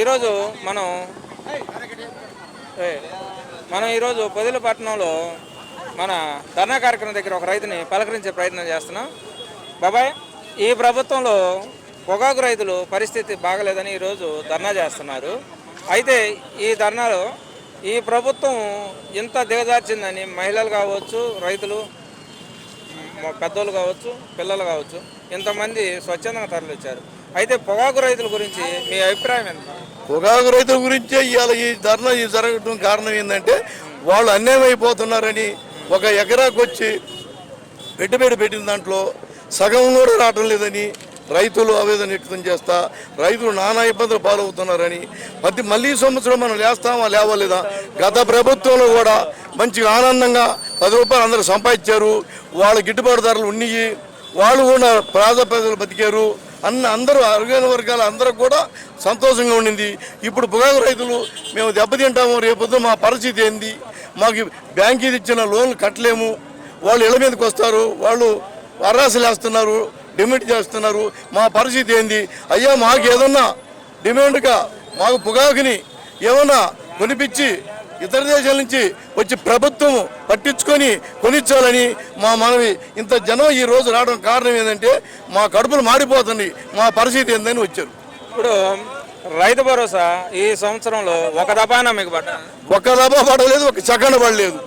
ఈరోజు మనం ఈరోజు పొదిలిపట్నంలో మన ధర్నా కార్యక్రమం దగ్గర ఒక రైతుని పలకరించే ప్రయత్నం చేస్తున్నాం. బాబాయ్, ఈ ప్రభుత్వంలో పొగాకు రైతులు పరిస్థితి బాగలేదని ఈరోజు ధర్నా చేస్తున్నారు. అయితే ఈ ధర్నాలో ఈ ప్రభుత్వం ఇంత దిగజార్చిందని మహిళలు కావచ్చు, రైతులు, పెద్దోళ్ళు కావచ్చు, పిల్లలు కావచ్చు, ఇంతమంది స్వచ్ఛందంగా తరలిచ్చారు. అయితే పొగాకు రైతుల గురించి మీ అభిప్రాయం ఎంత? పొగాకు రైతుల గురించే ఇవాళ ఈ ధర్నా జరగడం కారణం ఏంటంటే వాళ్ళు అన్యాయం అయిపోతున్నారని. ఒక ఎకరాకు వచ్చి పెట్టుబడి పెట్టిన దాంట్లో సగం కూడా రావటం లేదని రైతులు ఆవేదన వ్యక్తం చేస్తా, రైతులు నానా ఇబ్బందులు పాలవుతున్నారని. మళ్ళీ సంవత్సరం మనం లేస్తామా లేవలేదా? గత ప్రభుత్వంలో కూడా మంచిగా ఆనందంగా 10 రూపాయలు అందరూ సంపాదించారు, వాళ్ళ గిట్టుబాటు ధరలు ఉన్నాయి, వాళ్ళు కూడా పేద ప్రజలు బతికారు అందరూ అరుగైన వర్గాలు అందరూ కూడా సంతోషంగా ఉండింది. ఇప్పుడు పొగాకు రైతులు మేము దెబ్బతింటాము, రేపొద్దు మా పరిస్థితి ఏంది, మాకు బ్యాంకు ఇచ్చిన లోన్లు కట్టలేము, వాళ్ళు ఇళ్ళ మీదకి వస్తారు, వాళ్ళు అర్రాసులు వేస్తున్నారు, డిమాండ్ చేస్తున్నారు, మా పరిస్థితి ఏంది అయ్యా, మాకు ఏదన్నా డిమాండ్గా మాకు పొగాకుని ఏమన్నా కొనిపించి ఇతర దేశాల నుంచి వచ్చి ప్రభుత్వం పట్టించుకొని కొనిచ్చాలని మా మనవి. ఇంత జనం ఈ రోజు రావడం కారణం ఏంటంటే మా కడుపులు మాడిపోతుంది, మా పరిస్థితి ఏందని వచ్చారు. ఇప్పుడు రైతు భరోసా ఈ సంవత్సరంలో ఒక దఫానా మీకు ఒక్క దఫా పడలేదు, ఒక సెకండ్ పడలేదు.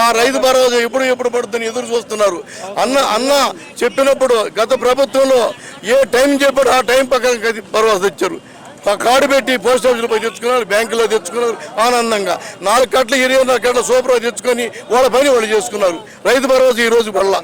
ఆ రైతు భరోసా ఎప్పుడు పడుతుందని ఎదురు చూస్తున్నారు. అన్న చెప్పినప్పుడు గత ప్రభుత్వంలో ఏ టైం చెప్పాడు ఆ టైం పక్కన భరోసా తెచ్చారు. కార్డు పెట్టి పోస్ట్ ఆఫీసులో పోయి తెచ్చుకున్నారు, బ్యాంకులో తెచ్చుకున్నారు ఆనందంగా. 4 కట్టలు 24 కట్టలు సూపర్ తెచ్చుకొని వాళ్ళ పని వాళ్ళు చేసుకున్నారు. రైతు భరోసా ఈ రోజు పడలా.